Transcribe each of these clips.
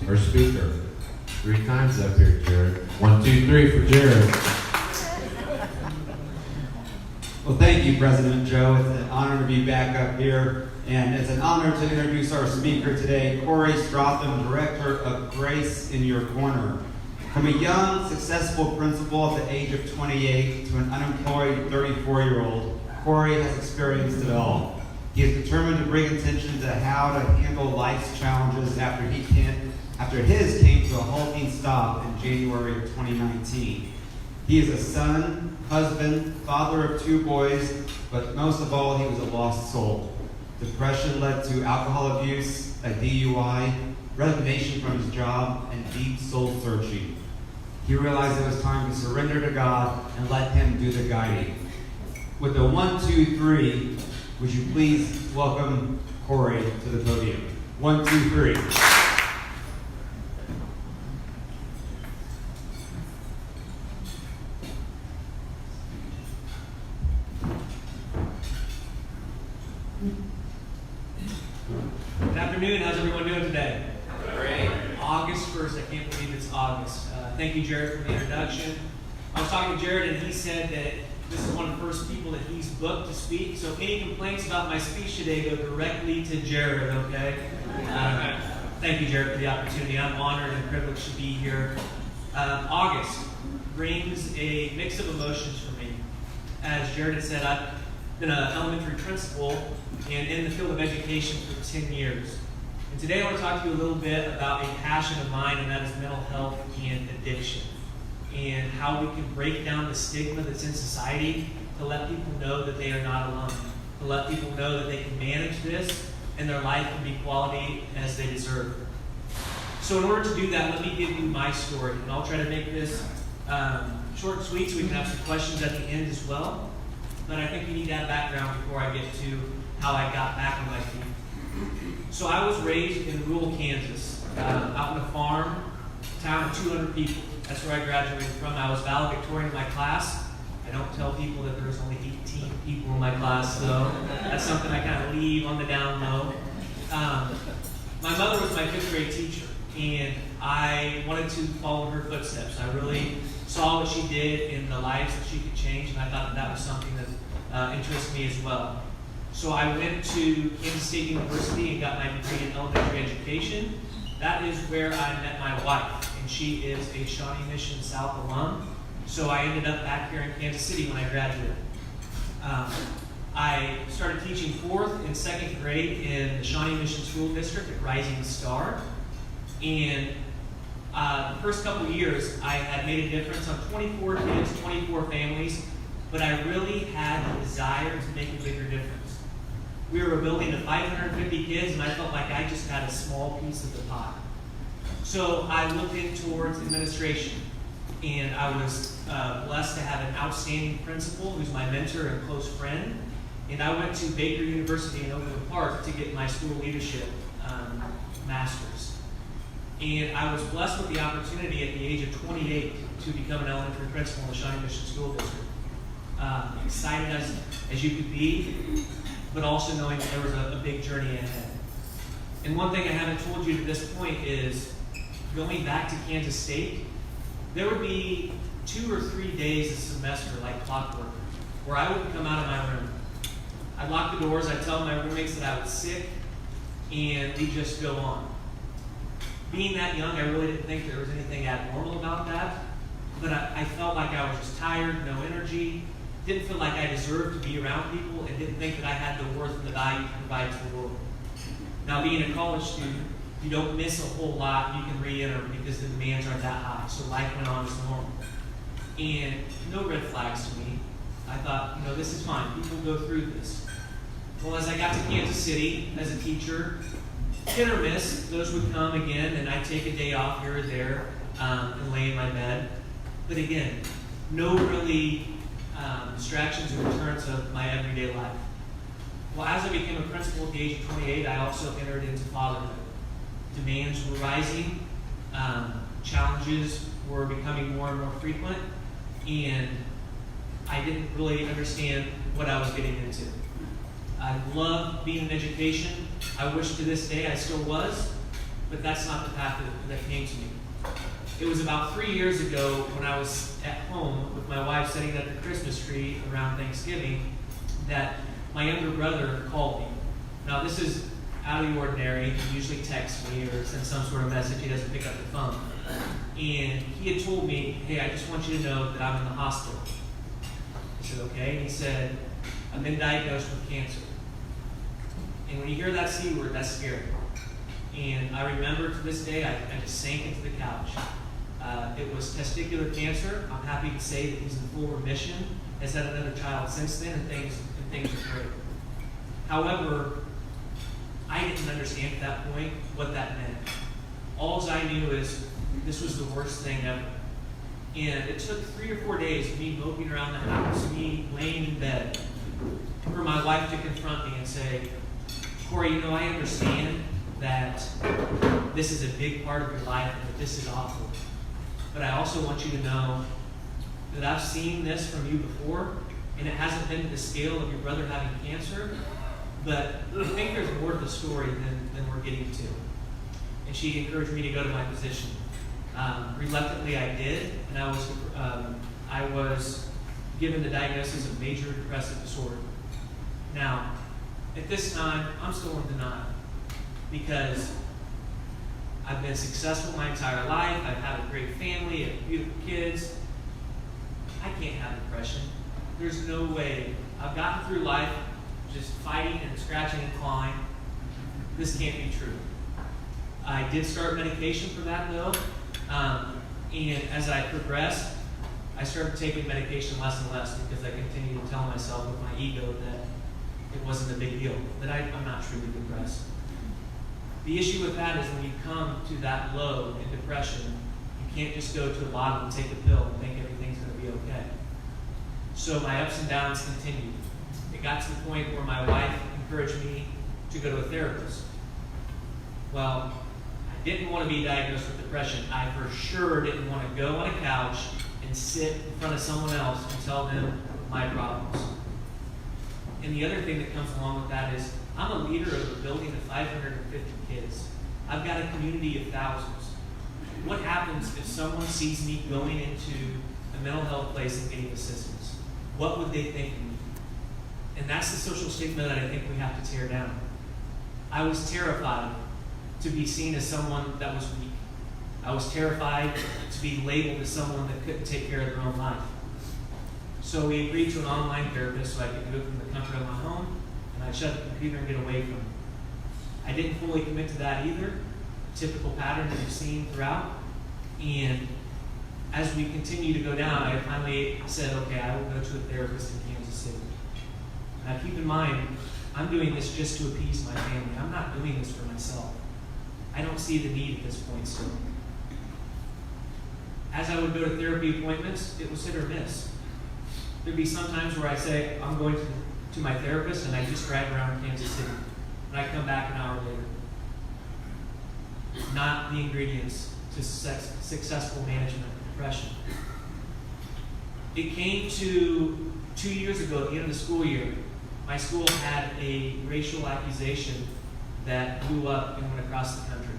our speaker. 3 times up here, Jared. 1, 2, 3 for Jared. Well, thank you, President Joe. It's an honor to be back up here, and it's an honor to introduce our speaker today, Cory Strathman, Director of Grace in Your Corner. From a young, successful principal at the age of 28 to an unemployed 34-year-old, Cory has experienced it all. He is determined to bring attention to how to handle life's challenges after his came to a halting stop in January of 2019. He is a son, husband, father of 2 boys, but most of all, he was a lost soul. Depression led to alcohol abuse, a DUI, resignation from his job, and deep soul searching. He realized it was time to surrender to God and let Him do the guiding. With the 1, 2, 3, would you please welcome Cory to the podium? 1, 2, 3. Good afternoon. How's everyone doing today? Great. August 1st. I can't believe it's August. Thank you, Jared, for the introduction. I was talking to Jared, and he said that this is one of the first people that he's booked to speak. So if any complaints about my speech today, go directly to Jared, okay? Thank you, Jared, for the opportunity. I'm honored and privileged to be here. August brings a mix of emotions for me. As Jared had said, I've been an elementary principal and in the field of education for 10 years. And today I want to talk to you a little bit about a passion of mine, and that is mental health and addiction, and how we can break down the stigma that's in society to let people know that they are not alone, to let people know that they can manage this and their life can be quality as they deserve. So in order to do that, let me give you my story, and I'll try to make this short and sweet so we can have some questions at the end as well. But I think you need that background before I get to how I got back on my feet. So I was raised in rural Kansas, out on a farm, town of 200 people. That's where I graduated from. I was valedictorian in my class. I don't tell people that there was only 18 people in my class, so that's something I kind of leave on the down low. My mother was my 5th grade teacher, and I wanted to follow her footsteps. I really saw what she did in the lives that she could change, and I thought that was something that interested me as well. So I went to Kansas State University and got my degree in elementary education. That is where I met my wife, and she is a Shawnee Mission South alum. So I ended up back here in Kansas City when I graduated. I started teaching 4th and 2nd grade in the Shawnee Mission School District at Rising Star. And the first couple of years, I had made a difference on 24 kids, 24 families, but I really had the desire to make a bigger difference. We were a building of 550 kids, and I felt like I just had a small piece of the pie. So I looked in towards administration, and I was blessed to have an outstanding principal who's my mentor and close friend. And I went to Baker University in Overland Park to get my school leadership master's. And I was blessed with the opportunity at the age of 28 to become an elementary principal in the Shawnee Mission School District. Excited as you could be, but also knowing that there was a big journey ahead. And one thing I haven't told you to this point is, going back to Kansas State, there would be 2 or 3 days a semester, like clockwork, where I wouldn't come out of my room. I'd lock the doors, I'd tell my roommates that I was sick, and we'd just go on. Being that young, I really didn't think there was anything abnormal about that, but I felt like I was just tired, no energy, didn't feel like I deserved to be around people, and didn't think that I had the worth and the value to provide to the world. Now, being a college student, you don't miss a whole lot you can re-enter because the demands aren't that high, so life went on as normal. And no red flags to me. I thought, this is fine, people go through this. Well, as I got to Kansas City as a teacher, hit or miss, those would come again, and I'd take a day off here or there and lay in my bed. But again, no really distractions or deterrents of my everyday life. Well, as I became a principal at the age of 28, I also entered into fatherhood. Demands were rising, challenges were becoming more and more frequent, and I didn't really understand what I was getting into. I loved being in education. I wish to this day I still was, but that's not the path that came to me. It was about 3 years ago when I was at home with my wife setting up the Christmas tree around Thanksgiving that my younger brother called me. Now this is out of the ordinary. He usually texts me or sends some sort of message. He doesn't pick up the phone. And he had told me, hey, I just want you to know that I'm in the hospital. I said, okay. And he said, I've been diagnosed with cancer. And when you hear that C word, that's scary. And I remember to this day, I just sank into the couch. It was testicular cancer. I'm happy to say that he's in full remission. Has had another child since then, and things are great. However, I didn't understand at that point what that meant. All I knew is this was the worst thing ever. And it took 3 or 4 days of me moping around the house, me laying in bed, for my wife to confront me and say, Cory, you know, I understand that this is a big part of your life and that this is awful. But I also want you to know that I've seen this from you before, and it hasn't been to the scale of your brother having cancer, but I think there's more to the story than we're getting to. And she encouraged me to go to my physician. Reluctantly, I did, and I was given the diagnosis of major depressive disorder. Now, at this time, I'm still in denial because I've been successful my entire life. I've had a great family, I have beautiful kids. I can't have depression. There's no way. I've gotten through life just fighting and scratching and clawing. This can't be true. I did start medication for that though. And as I progressed, I started taking medication less and less because I continued to tell myself with my ego that it wasn't a big deal, that I'm not truly depressed. The issue with that is when you come to that low in depression, you can't just go to the bottom and take a pill and think everything's going to be okay. So my ups and downs continued. It got to the point where my wife encouraged me to go to a therapist. Well, I didn't want to be diagnosed with depression. I for sure didn't want to go on a couch and sit in front of someone else and tell them my problems. And the other thing that comes along with that is I'm a leader of a building of 550 kids. I've got a community of thousands. What happens if someone sees me going into a mental health place and getting assistance? What would they think of me? And that's the social stigma that I think we have to tear down. I was terrified to be seen as someone that was weak. I was terrified to be labeled as someone that couldn't take care of their own life. So we agreed to an online therapist so I could do it from the comfort of my home, and I'd shut the computer and get away from it. I didn't fully commit to that either, typical pattern that we've seen throughout. And as we continue to go down, I finally said, okay, I will go to a therapist in Kansas City. Now keep in mind, I'm doing this just to appease my family. I'm not doing this for myself. I don't see the need at this point still. As I would go to therapy appointments, it was hit or miss. There'd be some times where I say, I'm going to my therapist, and I just drive around Kansas City. And I come back an hour later. Not the ingredients to successful management of depression. It came to 2 years ago at the end of the school year. My school had a racial accusation that blew up and went across the country.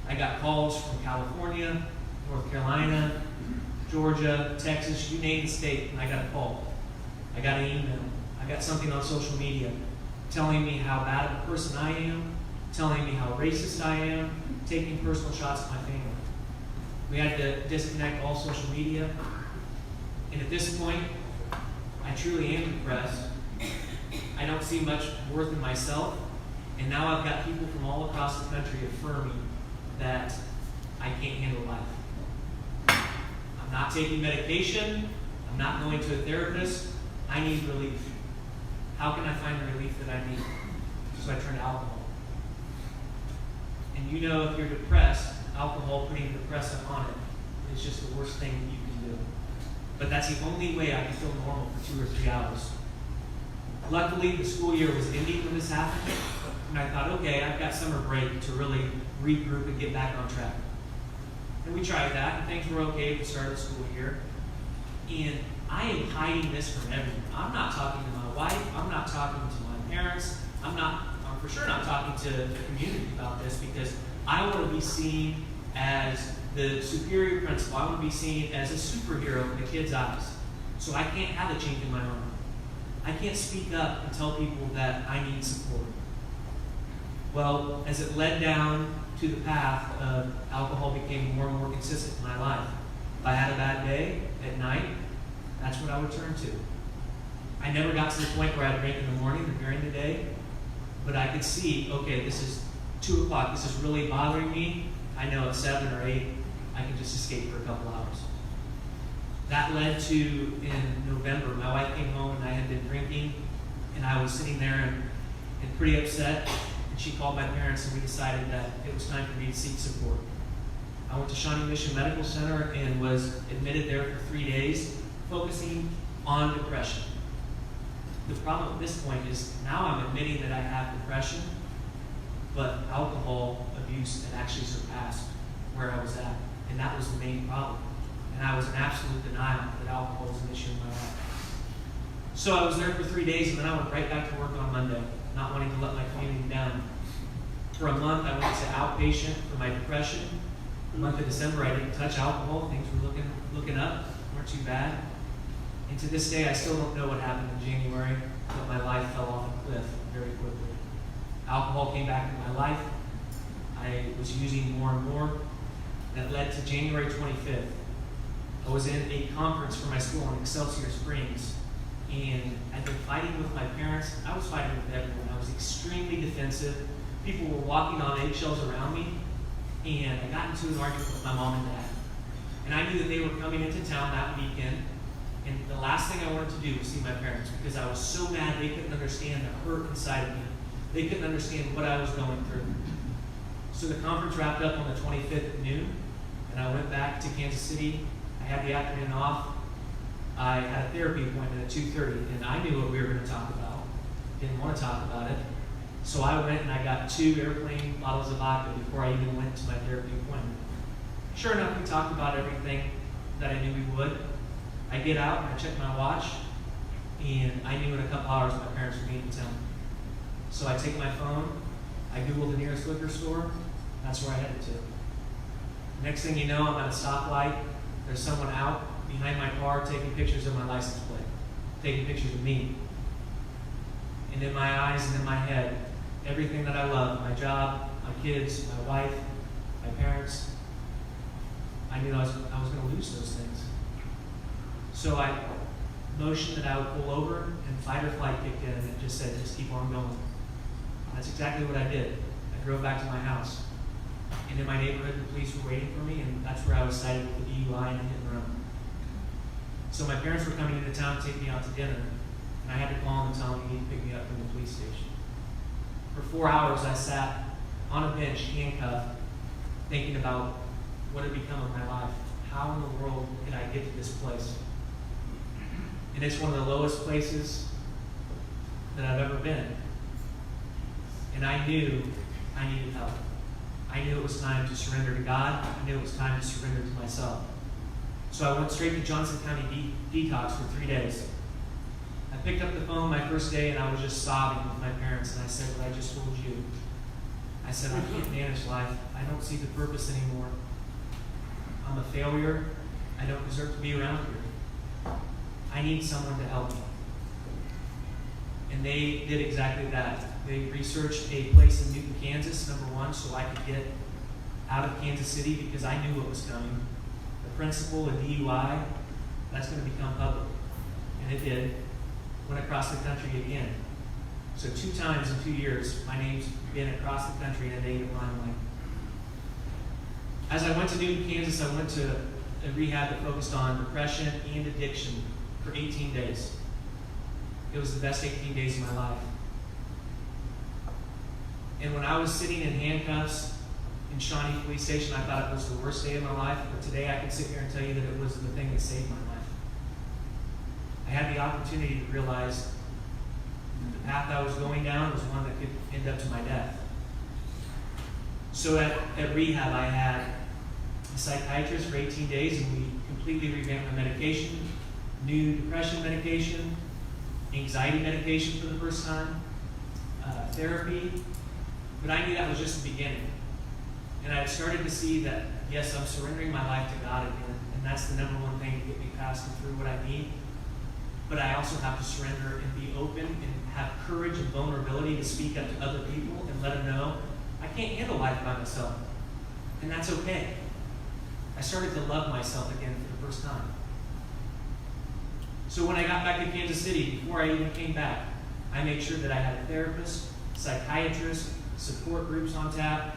I got calls from California, North Carolina, Georgia, Texas, you name the state, and I got a call. I got an email. I got something on social media telling me how bad of a person I am, telling me how racist I am, taking personal shots at my family. We had to disconnect all social media. And at this point, I truly am depressed. I don't see much worth in myself. And now I've got people from all across the country affirming that I can't handle life. I'm not taking medication. I'm not going to a therapist. I need relief. How can I find the relief that I need? So I turn to alcohol. And you know, if you're depressed, alcohol putting a depressant on it is just the worst thing that you can do. But that's the only way I can feel normal for 2 or 3 hours. Luckily, the school year was ending when this happened, and I thought, okay, I've got summer break to really regroup and get back on track. And we tried that, and things were okay at the start of the school year. And I am hiding this from everyone. I'm not talking to my wife. I'm not talking to my parents. I'm for sure not talking to the community about this, because I want to be seen as the superior principal. I want to be seen as a superhero in the kids' eyes. So I can't have a chink in my armor. I can't speak up and tell people that I need support. Well, as it led down to the path of alcohol became more and more consistent in my life. If I had a bad day at night, that's what I would turn to. I never got to the point where I'd drink in the morning or during the day, but I could see, okay, this is 2 o'clock, this is really bothering me. I know at 7 or 8, I can just escape for a couple hours. That led to, in November, my wife came home and I had been drinking, and I was sitting there and pretty upset, and she called my parents and we decided that it was time for me to seek support. I went to Shawnee Mission Medical Center and was admitted there for 3 days, focusing on depression. The problem at this point is now I'm admitting that I have depression, but alcohol abuse had actually surpassed where I was at, and that was the main problem. And I was in absolute denial that alcohol was an issue in my life. So I was there for 3 days, and then I went right back to work on Monday, not wanting to let my community down. For a month, I went to outpatient for my depression. The month of December, I didn't touch alcohol. Things were looking up, weren't too bad. And to this day, I still don't know what happened in January, but my life fell off a cliff very quickly. Alcohol came back into my life. I was using more and more. That led to January 25th. I was in a conference for my school in Excelsior Springs, and I'd been fighting with my parents. I was fighting with everyone. I was extremely defensive. People were walking on eggshells around me, and I got into an argument with my mom and dad. And I knew that they were coming into town that weekend, and the last thing I wanted to do was see my parents, because I was so mad they couldn't understand the hurt inside of me. They couldn't understand what I was going through. So the conference wrapped up on the 25th at noon, and I went back to Kansas City. I had the afternoon off. I had a therapy appointment at 2:30, and I knew what we were going to talk about. Didn't want to talk about it. So I went and I got 2 airplane bottles of vodka before I even went to my therapy appointment. Sure enough, we talked about everything that I knew we would. I get out and I check my watch, and I knew in a couple hours my parents were being in town. So I take my phone, I Google the nearest liquor store, that's where I headed to. Next thing you know, I'm at a stoplight. There's someone out behind my car taking pictures of my license plate, taking pictures of me. And in my eyes and in my head, everything that I love, my job, my kids, my wife, my parents, I knew I was going to lose those things. So I motioned that I would pull over, and fight or flight kicked in, and it just said, just keep on going. That's exactly what I did. I drove back to my house. And in my neighborhood, the police were waiting for me, and that's where I was cited with the DUI and a hit and run. So my parents were coming into town to take me out to dinner, and I had to call them and tell them they need to pick me up from the police station. For 4 hours, I sat on a bench, handcuffed, thinking about what had become of my life. How in the world did I get to this place? And it's one of the lowest places that I've ever been. And I knew I needed help. I knew it was time to surrender to God. I knew it was time to surrender to myself. So I went straight to Johnson County Detox for 3 days. I picked up the phone my first day, and I was just sobbing with my parents, and I said what I just told you. I said, I can't manage life. I don't see the purpose anymore. I'm a failure. I don't deserve to be around here. I need someone to help me. And they did exactly that. They researched a place in Newton, Kansas, number one, so I could get out of Kansas City, because I knew what was coming. The principal, a DUI, that's going to become public. And it did. Went across the country again. So 2 times in 2 years, my name's been across the country in a native limelight. As I went to Newton, Kansas, I went to a rehab that focused on depression and addiction for 18 days. It was the best 18 days of my life. And when I was sitting in handcuffs in Shawnee Police Station, I thought it was the worst day of my life, but today I can sit here and tell you that it was the thing that saved my life. I had the opportunity to realize the path I was going down was one that could end up to my death. So at rehab, I had a psychiatrist for 18 days, and we completely revamped my medication, new depression medication, anxiety medication for the first time. therapy, but I knew that was just the beginning. And I started to see that, yes, I'm surrendering my life to God again, and that's the number one thing to get me past and through what I need. But I also have to surrender and be open and have courage and vulnerability to speak up to other people and let them know I can't handle life by myself. And that's okay. I started to love myself again for the first time. So when I got back to Kansas City, before I even came back, I made sure that I had a therapist, psychiatrist, support groups on tap,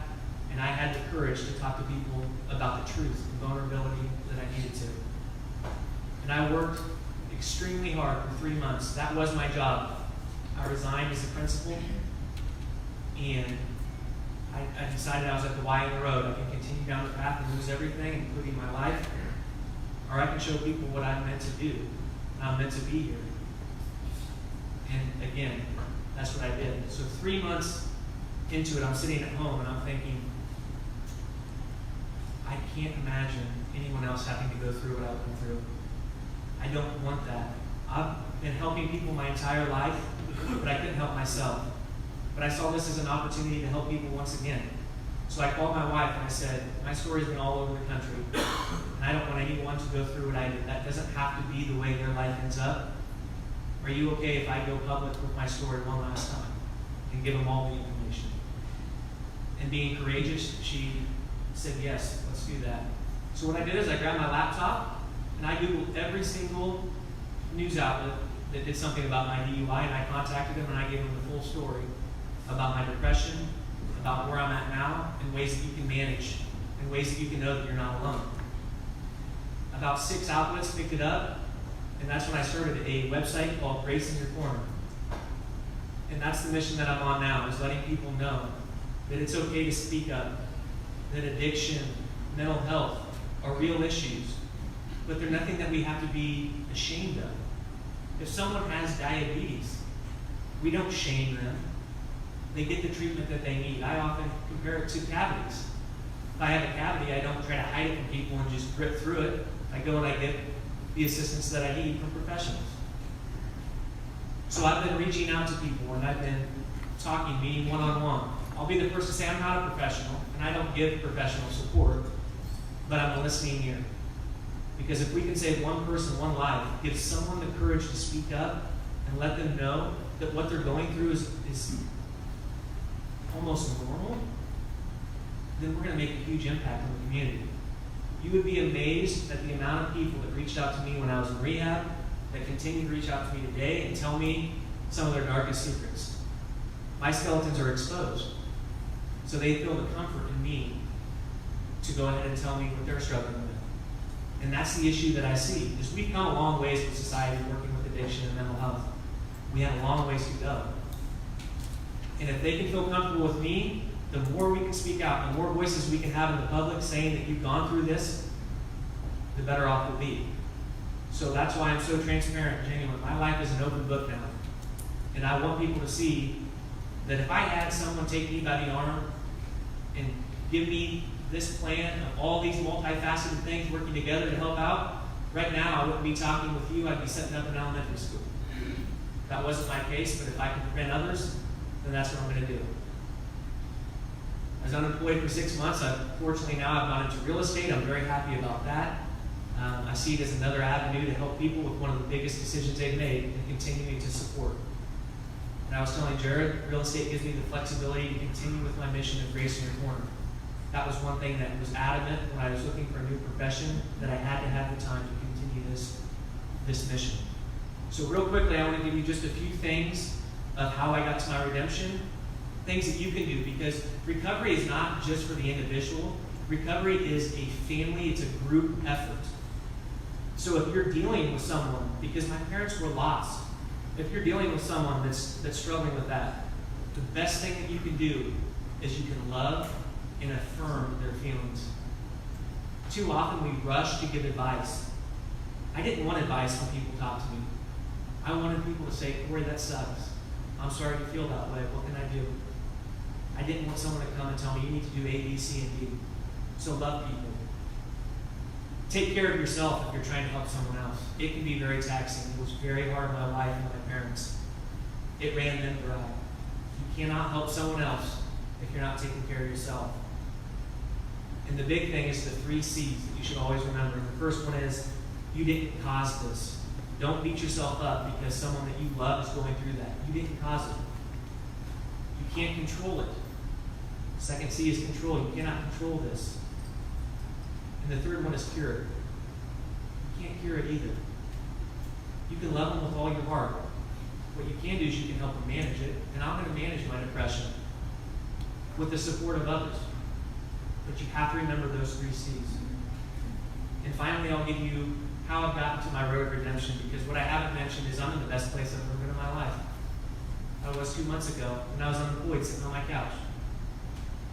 and I had the courage to talk to people about the truth and vulnerability that I needed to. And I worked extremely hard for 3 months. That was my job. I resigned as a principal, and I decided I was at the Y in the road. I can continue down the path and lose everything, including my life, or I can show people what I'm meant to do. I'm meant to be here. And again, that's what I did. So 3 months into it, I'm sitting at home and I'm thinking, I can't imagine anyone else having to go through what I've been through. I don't want that. I've been helping people my entire life, but I couldn't help myself. But I saw this as an opportunity to help people once again. So I called my wife and I said, my story's been all over the country, and I don't want anyone to go through what I did. That doesn't have to be the way their life ends up. Are you okay if I go public with my story one last time and give them all the information? And being courageous, she said, yes, let's do that. So what I did is I grabbed my laptop and I Googled every single news outlet that did something about my DUI, and I contacted them and I gave them the full story about my depression, about where I'm at now, and ways that you can manage, and ways that you can know that you're not alone. About 6 outlets picked it up, and that's when I started a website called Grace in Your Corner. And that's the mission that I'm on now, is letting people know that it's okay to speak up, that addiction, mental health are real issues, but they're nothing that we have to be ashamed of. If someone has diabetes, we don't shame them. They get the treatment that they need. I often compare it to cavities. If I have a cavity, I don't try to hide it from people and just grit through it. I go and I get the assistance that I need from professionals. So I've been reaching out to people and I've been talking, meeting one-on-one. I'll be the first to say I'm not a professional and I don't give professional support, but I'm a listening ear. Because if we can save one person, one life, give someone the courage to speak up and let them know that what they're going through is almost normal, then we're going to make a huge impact on the community. You would be amazed at the amount of people that reached out to me when I was in rehab, that continue to reach out to me today and tell me some of their darkest secrets. My skeletons are exposed, so they feel the comfort in me to go ahead and tell me what they're struggling with. And that's the issue that I see, is we've come a long ways with society working with addiction and mental health. We have a long ways to go. And if they can feel comfortable with me, the more we can speak out, the more voices we can have in the public saying that you've gone through this, the better off we'll be. So that's why I'm so transparent and genuine. My life is an open book now. And I want people to see that if I had someone take me by the arm and give me this plan of all these multifaceted things working together to help out, right now I wouldn't be talking with you, I'd be setting up an elementary school. That wasn't my case, but if I can prevent others, then that's what I'm going to do. I was unemployed for 6 months. Fortunately now I've gone into real estate. I'm very happy about that. I see it as another avenue to help people with one of the biggest decisions they've made and continuing to support. And I was telling Jared, real estate gives me the flexibility to continue with my mission of Grace in Your Corner. That was one thing that was adamant when I was looking for a new profession, that I had to have the time to continue this mission. So real quickly, I want to give you just a few things of how I got to my redemption, things that you can do, because recovery is not just for the individual. Recovery is a family, it's a group effort. So if you're dealing with someone, because my parents were lost, if you're dealing with someone that's struggling with that, the best thing that you can do is you can love and affirm their feelings. Too often we rush to give advice. I didn't want advice when people talked to me. I wanted people to say, Cory, that sucks. I'm sorry you feel that way. What can I do? I didn't want someone to come and tell me you need to do A, B, C, and D. So love people. Take care of yourself if you're trying to help someone else. It can be very taxing. It was very hard on my wife and my parents. It ran them dry. You cannot help someone else if you're not taking care of yourself. And the big thing is the 3 C's that you should always remember. The first one is, you didn't cause this. Don't beat yourself up because someone that you love is going through that. You didn't cause it. You can't control it. Second C is control. You cannot control this. And the third one is cure it. You can't cure it either. You can love them with all your heart. What you can do is you can help them manage it. And I'm going to manage my depression with the support of others. But you have to remember those 3 C's. And finally, I'll give you how I've gotten to my road of redemption, because what I haven't mentioned is I'm in the best place I've ever been in my life. I was 2 months ago when I was unemployed sitting on my couch.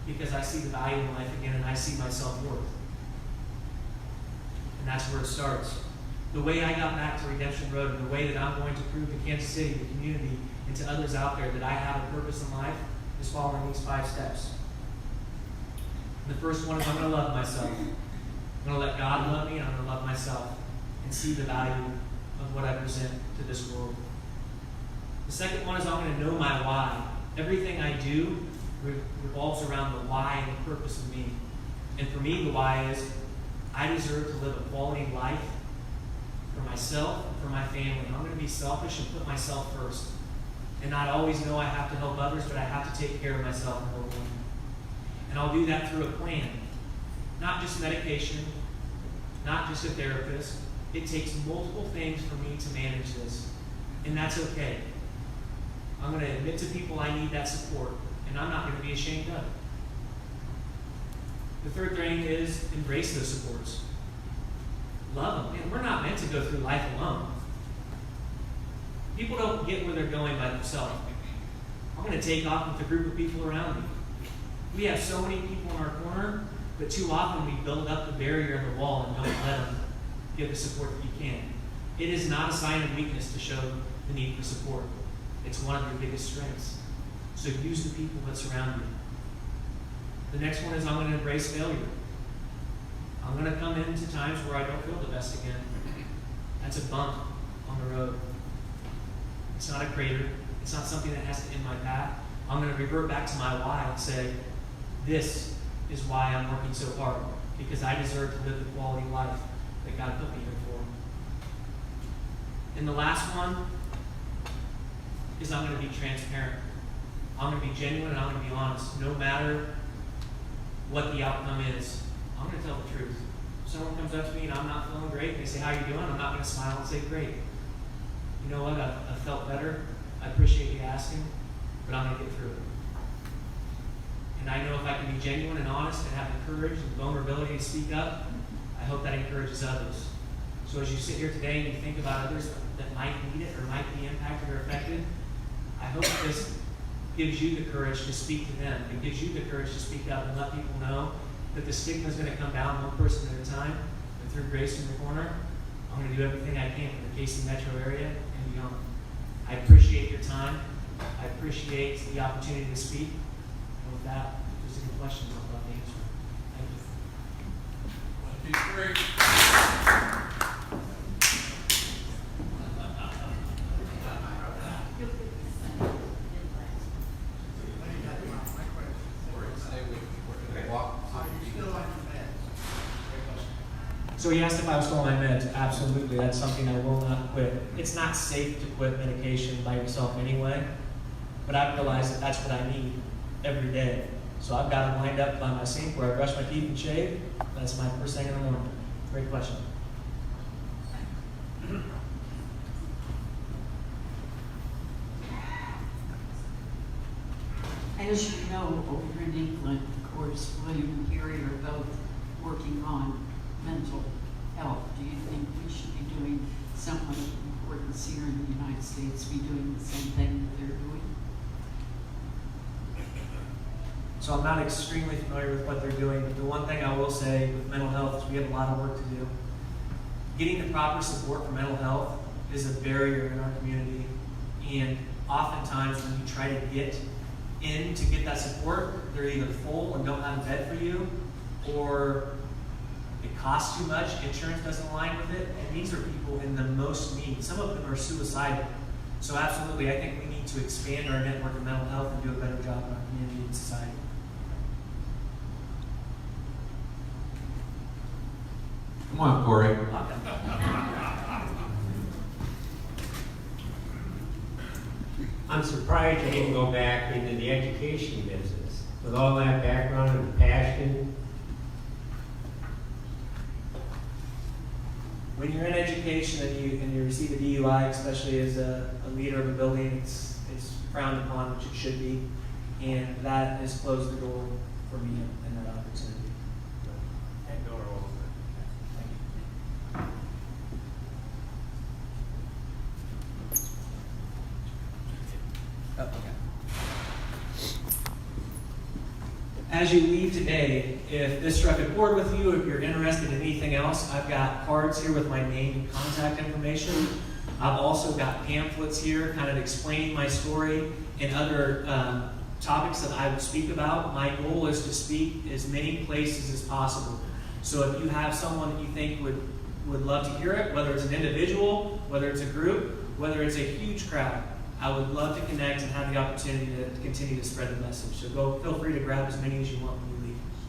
Because I see the value in life again and I see my self-worth. And that's where it starts. The way I got back to Redemption Road and the way that I'm going to prove to Kansas City, the community, and to others out there that I have a purpose in life is following these 5 steps. The first one is I'm going to love myself. I'm going to let God love me and I'm going to love myself and see the value of what I present to this world. The second one is I'm going to know my why. Everything I do revolves around the why and the purpose of me. And for me, the why is I deserve to live a quality life for myself and for my family. I'm going to be selfish and put myself first. And not always know I have to help others, but I have to take care of myself and help them. And I'll do that through a plan. Not just medication, not just a therapist. It takes multiple things for me to manage this. And that's okay. I'm going to admit to people I need that support. And I'm not going to be ashamed of it. The third thing is embrace those supports. Love them. Man, we're not meant to go through life alone. People don't get where they're going by themselves. I'm going to take off with a group of people around me. We have so many people in our corner, but too often we build up the barrier in the wall and don't let them give the support that you can. It is not a sign of weakness to show the need for support. It's one of your biggest strengths. So use the people that surround you. The next one is I'm going to embrace failure. I'm going to come into times where I don't feel the best again. That's a bump on the road. It's not a crater. It's not something that has to end my path. I'm going to revert back to my why and say, this is why I'm working so hard, because I deserve to live the quality life that God put me here for. And the last one is I'm going to be transparent. I'm going to be genuine and I'm going to be honest. No matter what the outcome is, I'm going to tell the truth. If someone comes up to me and I'm not feeling great, and they say, how you doing? I'm not going to smile and say, great. You know what? I felt better. I appreciate you asking, but I'm going to get through it. And I know if I can be genuine and honest and have the courage and vulnerability to speak up, I hope that encourages others. So as you sit here today and you think about others that might need it or might be impacted or affected, I hope this gives you the courage to speak to them. It gives you the courage to speak up and let people know that the stigma is going to come down one person at a time. And through Grace in the Corner, I'm going to do everything I can for the KC metro area and beyond. I appreciate your time. I appreciate the opportunity to speak. And with that, if there's any questions, I'll love to answer. Thank you. Great. So he asked if I was still on my meds. Absolutely, that's something I will not quit. It's not safe to quit medication by yourself anyway, but I realize that that's what I need every day. So I've got it lined up by my sink where I brush my teeth and shave. That's my first thing in the morning. Great question. As you know, over in England, of course, William and Cory are both working on mental health. Do you think we should be doing somewhat of importance here in the United States, be doing the same thing that they're doing? So I'm not extremely familiar with what they're doing, but the one thing I will say with mental health is we have a lot of work to do. Getting the proper support for mental health is a barrier in our community, and oftentimes when you try to get in to get that support, they're either full and don't have a bed for you, or it costs too much, insurance doesn't align with it, and these are people in the most need. Some of them are suicidal. So absolutely, I think we need to expand our network of mental health and do a better job in our community and society. Come on, Cory. I'm surprised you didn't go back into the education business. With all that background and passion, When you're in education and you receive a DUI, especially as a leader of a building, it's frowned upon, which it should be, and that has closed the door for me in that opportunity. that door open. Thank you. Oh, okay. As you leave today, if this struck a chord with you, if you're interested in anything else, I've got cards here with my name and contact information. I've also got pamphlets here kind of explaining my story and other topics that I would speak about. My goal is to speak as many places as possible. So if you have someone that you think would love to hear it, whether it's an individual, whether it's a group, whether it's a huge crowd, I would love to connect and have the opportunity to continue to spread the message. So feel free to grab as many as you want when you